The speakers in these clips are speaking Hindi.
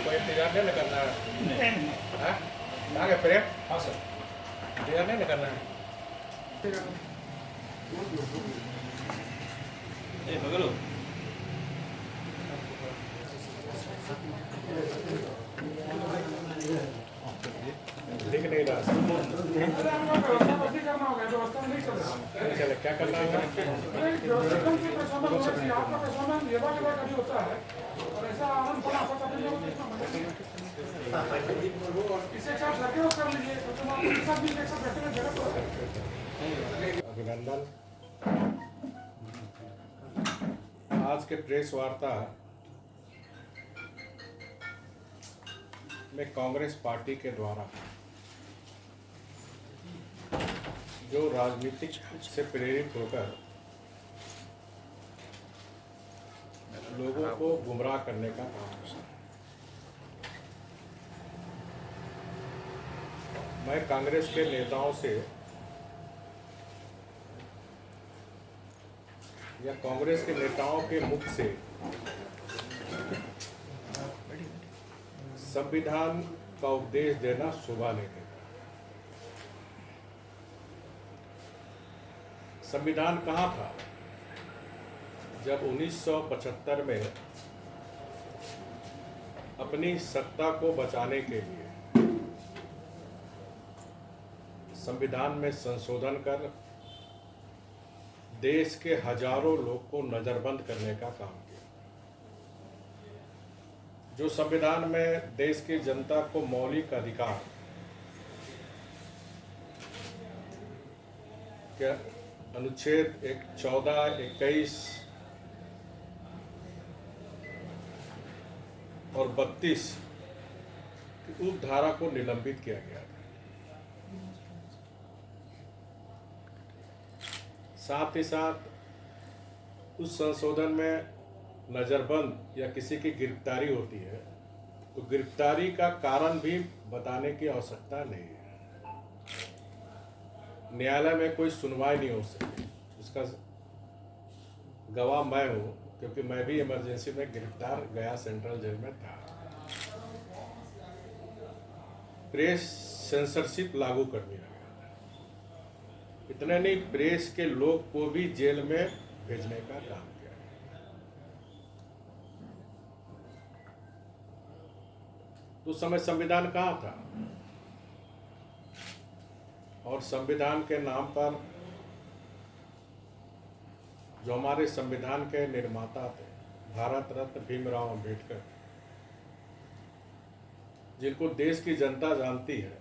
कोई इंतजार नहीं करना है। हाँ आगे प्रेम। हाँ सर इंतजार नहीं करना है। बगलो दिख नहीं रहा। चले क्या करना है? अभिनंदन। आज के प्रेस वार्ता में कांग्रेस पार्टी के द्वारा जो राजनीतिक से प्रेरित होकर लोगों को गुमराह करने का काम है। मैं कांग्रेस के नेताओं से या कांग्रेस के नेताओं के मुख से संविधान का उपदेश देना शोभा नहीं देता। संविधान कहाँ था जब 1975 में अपनी सत्ता को बचाने के लिए संविधान में संशोधन कर देश के हजारों लोग को नजरबंद करने का काम किया। जो संविधान में देश की जनता को मौलिक अधिकार के अनुच्छेद 14, 21 और 32 की उपधारा को निलंबित किया गया था। साथ ही साथ उस संशोधन में नज़रबंद या किसी की गिरफ्तारी होती है तो गिरफ्तारी का कारण भी बताने की आवश्यकता नहीं है। न्यायालय में कोई सुनवाई नहीं हो सकती। उसका गवाह मैं हूँ क्योंकि मैं भी इमरजेंसी में गिरफ्तार गया सेंट्रल जेल में था। प्रेस सेंसरशिप लागू कर दिया गया। इतने नहीं, प्रेस के लोग को भी जेल में भेजने का काम किया। तो उस समय संविधान कहाँ था? और संविधान के नाम पर जो हमारे संविधान के निर्माता थे भारत रत्न भीमराव अंबेडकर, जिनको देश की जनता जानती है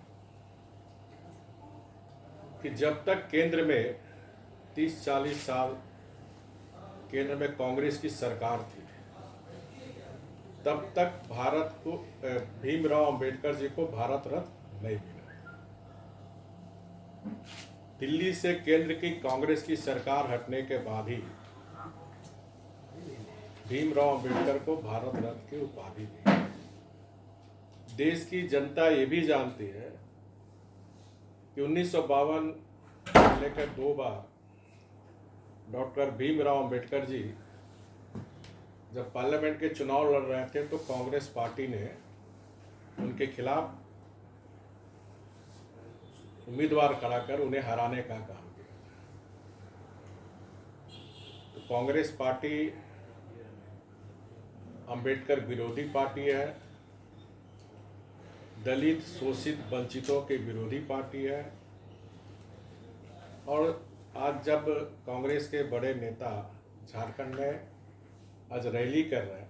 कि जब तक केंद्र में 30-40 साल केंद्र में कांग्रेस की सरकार थी तब तक भारत को भीमराव अंबेडकर जी को भारत रत्न नहीं मिला। दिल्ली से केंद्र की कांग्रेस की सरकार हटने के बाद ही भीमराव अंबेडकर को भारत रत्न की उपाधि दी। देश की जनता ये भी जानती है कि 1952 से लेकर 2 बार डॉक्टर भीमराव अंबेडकर जी जब पार्लियामेंट के चुनाव लड़ रहे थे तो कांग्रेस पार्टी ने उनके खिलाफ उम्मीदवार खड़ा कर उन्हें हराने का काम किया। तो कांग्रेस पार्टी अंबेडकर विरोधी पार्टी है, दलित शोषित वंचितों के विरोधी पार्टी है। और आज जब कांग्रेस के बड़े नेता झारखंड में आज रैली कर रहे हैं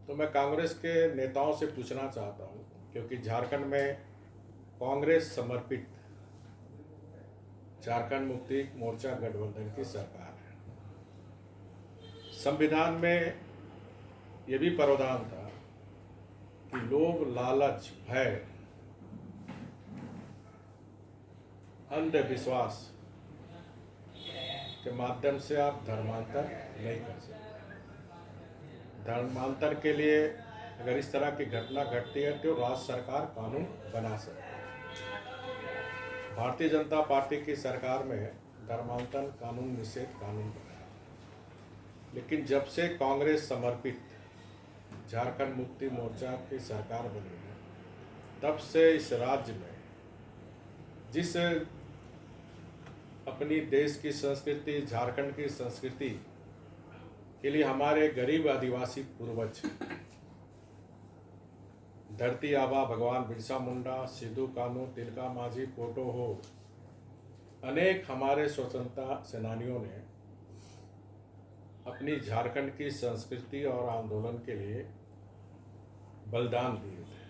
तो मैं कांग्रेस के नेताओं से पूछना चाहता हूं, क्योंकि झारखंड में कांग्रेस समर्पित झारखंड मुक्ति मोर्चा गठबंधन की सरकार है। संविधान में यह भी प्रावधान था कि लोग लालच, भय, अंधविश्वास के माध्यम से आप धर्मांतर नहीं कर सकते। धर्मांतर के लिए अगर इस तरह की घटना घटती है तो राज्य सरकार कानून बना सकती है। भारतीय जनता पार्टी की सरकार में धर्मांतरण कानून निषेध कानून बनाया। लेकिन जब से कांग्रेस समर्पित झारखंड मुक्ति मोर्चा की सरकार बनी है, तब से इस राज्य में जिस अपनी देश की संस्कृति, झारखंड की संस्कृति के लिए हमारे गरीब आदिवासी पूर्वज धरती आबा भगवान बिरसा मुंडा, सिद्धू कानू, तिलका मांझी, पोटो हो, अनेक हमारे स्वतंत्रता सेनानियों ने अपनी झारखंड की संस्कृति और आंदोलन के लिए बलिदान दिए थे।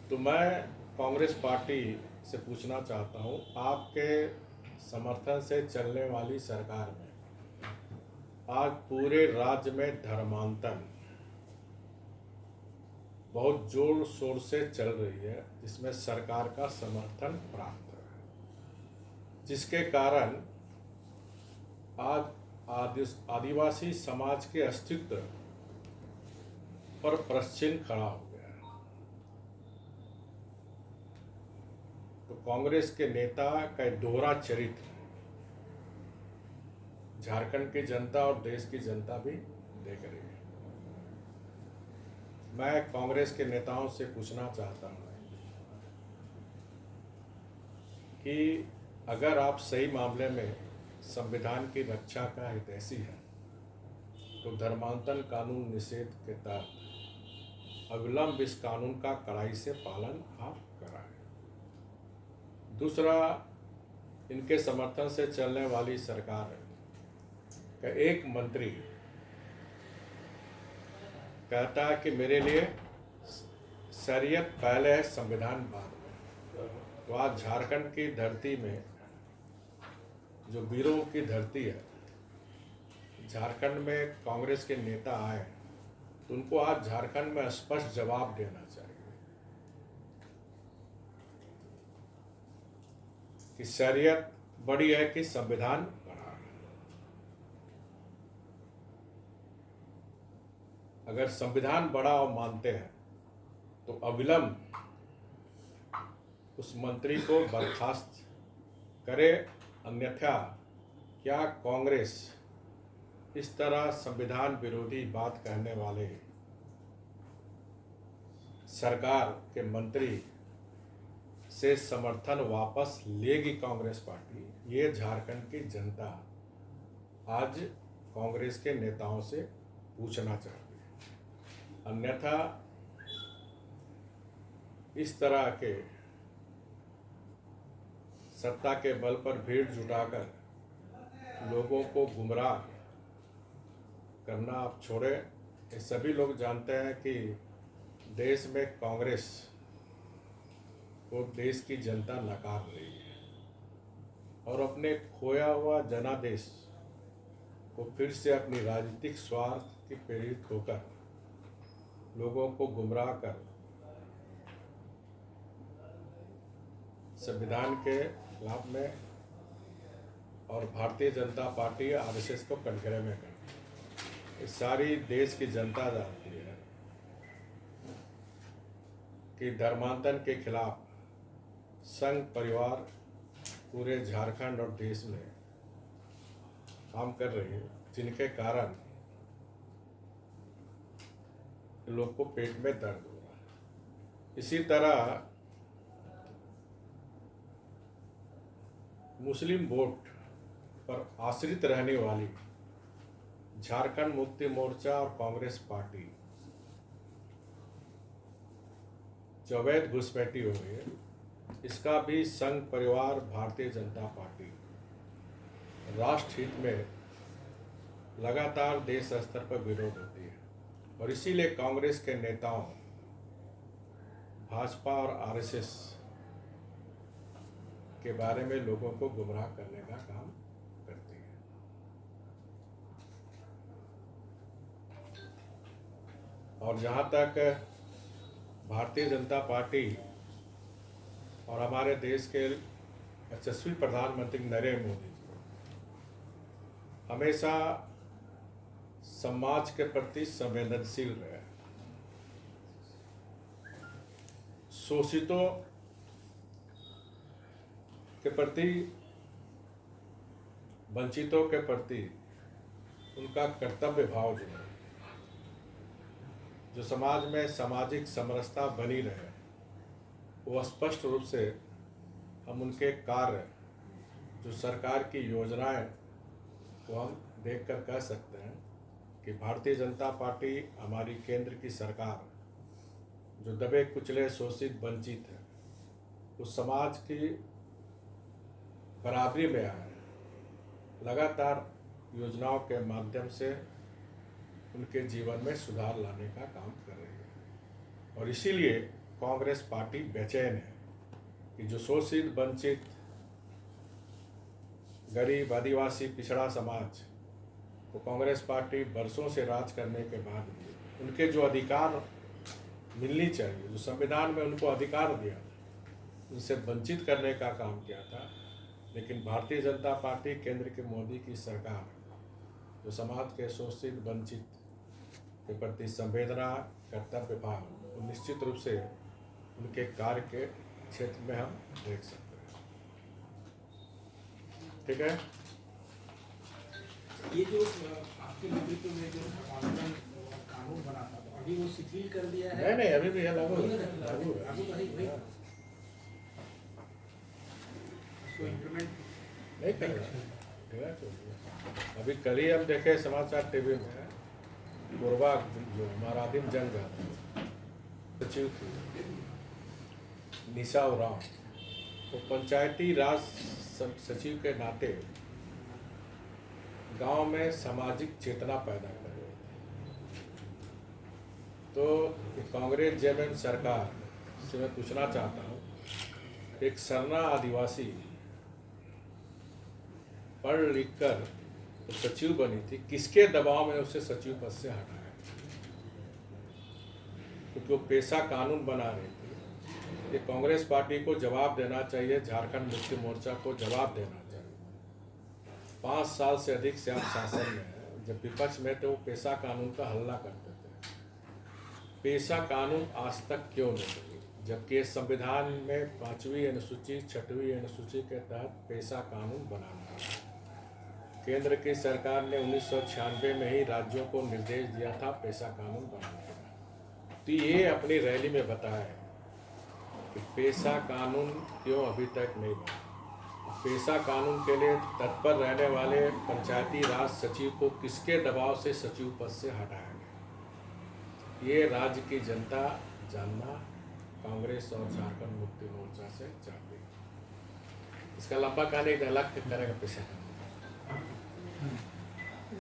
तो मैं कांग्रेस पार्टी से पूछना चाहता हूं, आपके समर्थन से चलने वाली सरकार में आज पूरे राज्य में धर्मांतरण बहुत जोर शोर से चल रही है, जिसमें सरकार का समर्थन प्राप्त है, जिसके कारण आज आदिवासी समाज के अस्तित्व पर प्रश्न खड़ा हो गया है। तो कांग्रेस के नेता का दोहरा चरित्र झारखंड की जनता और देश की जनता भी देख रही है। मैं कांग्रेस के नेताओं से पूछना चाहता हूं कि अगर आप सही मामले में संविधान की रक्षा का हितैषी है, तो धर्मांतरण कानून निषेध के तहत अविलंब इस कानून का कड़ाई से पालन आप कराएं। दूसरा, इनके समर्थन से चलने वाली सरकार का एक मंत्री कहता है कि मेरे लिए शरीयत पहले है, संविधान बाद में। तो आज झारखंड की धरती में जो वीरों की धरती है, झारखंड में कांग्रेस के नेता आए तो उनको आज झारखंड में स्पष्ट जवाब देना चाहिए कि शरीयत बड़ी है कि संविधान बड़ा है। अगर संविधान बड़ा और मानते हैं तो अविलंब उस मंत्री को बर्खास्त करे, अन्यथा क्या कांग्रेस इस तरह संविधान विरोधी बात कहने वाले सरकार के मंत्री से समर्थन वापस लेगी कांग्रेस पार्टी? ये झारखंड की जनता आज कांग्रेस के नेताओं से पूछना चाहती है। अन्यथा इस तरह के सत्ता के बल पर भीड़ जुटाकर लोगों को गुमराह करना आप छोड़े। ये सभी लोग जानते हैं कि देश में कांग्रेस को देश की जनता नकार रही है और अपने खोया हुआ जनादेश को फिर से अपनी राजनीतिक स्वार्थ की प्रेरित होकर लोगों को गुमराह कर संविधान के खिलाफ में और भारतीय जनता पार्टी आरएसएस को कटघरे में कर सारी देश की जनता जानती है कि धर्मांतरण के खिलाफ संघ परिवार पूरे झारखंड और देश में काम कर रही है, जिनके कारण लोग को पेट में दर्द हो रहा है। इसी तरह मुस्लिम वोट पर आश्रित रहने वाली झारखंड मुक्ति मोर्चा और कांग्रेस पार्टी जो अवैध घुसपैठी हो रही है, इसका भी संघ परिवार भारतीय जनता पार्टी राष्ट्र हित में लगातार देश स्तर पर विरोध होती है और इसीलिए कांग्रेस के नेताओं, भाजपा और आरएसएस के बारे में लोगों को गुमराह करने का काम करती है। और जहां तक भारतीय जनता पार्टी और हमारे देश के यशस्वी प्रधानमंत्री नरेंद्र मोदी जी हमेशा समाज के प्रति संवेदनशील रहे, शोषितों के प्रति, वंचितों के प्रति उनका कर्तव्य भाव जो है, जो समाज में सामाजिक समरसता बनी रहे, वो स्पष्ट रूप से हम उनके कार्य, जो सरकार की योजनाएं, वो हम देखकर कह सकते हैं कि भारतीय जनता पार्टी, हमारी केंद्र की सरकार, जो दबे कुचले शोषित वंचित है, उस समाज की बराबरी में आए, लगातार योजनाओं के माध्यम से उनके जीवन में सुधार लाने का काम कर रही है। और इसीलिए कांग्रेस पार्टी बेचैन है कि जो शोषित वंचित गरीब आदिवासी पिछड़ा समाज को कांग्रेस पार्टी वर्षों से राज करने के बाद भी उनके जो अधिकार मिलनी चाहिए, जो संविधान में उनको अधिकार दिया, उनसे वंचित करने का काम किया था। लेकिन भारतीय जनता पार्टी, केंद्र के मोदी की सरकार, जो समाज के शोषित वंचित के प्रति संवेदना, कर्तव्य भाव, तो निश्चित रूप से उनके कार्य के क्षेत्र में हम देख सकते हैं। ठीक है, ये जो आपके नेतृत्व में जो कानून बना था, तो अभी वो शिथिल कर दिया है? नहीं, अभी भी है लागू है। उसको इम्प्लीमेंट नहीं करेगा। अभी कल ही हम देखे समाचार टीवी में, पूर्वा जो हमारा आदिम जंग सचिव थी निशा उरांव, वो पंचायती राज सचिव के नाते गांव में सामाजिक चेतना पैदा कर रहे थे। तो कांग्रेस जेएमएम सरकार से मैं पूछना चाहता हूँ, एक सरना आदिवासी पढ़ लिख कर तो सचिव बनी थी, किसके दबाव में उसे सचिव पद से हटाया? क्योंकि वो पेशा कानून बना रही थी। ये कांग्रेस पार्टी को जवाब देना चाहिए, झारखंड मुक्ति मोर्चा को जवाब देना चाहिए। 5 साल से अधिक से आप शासन में है, जब विपक्ष में तो वो पेशा कानून का हल्ला करते थे। पेशा कानून आज तक क्यों नहीं, जबकि संविधान में 5वीं अनुसूची 6वीं अनुसूची के तहत पेशा कानून बनाना है। केंद्र की सरकार ने 1996 में ही राज्यों को निर्देश दिया था पेशा कानून बनाने का। तो ये अपनी रैली में बताया कि पेशा कानून क्यों अभी तक नहीं बना। पेशा कानून के लिए तत्पर रहने वाले पंचायती राज सचिव को किसके दबाव से सचिव पद से हटाया गया, ये राज्य की जनता जानना कांग्रेस और झारखंड मुक्ति मोर्चा से चाहती है। इसका लंबा कहानी अलग करेगा पेशा कानून।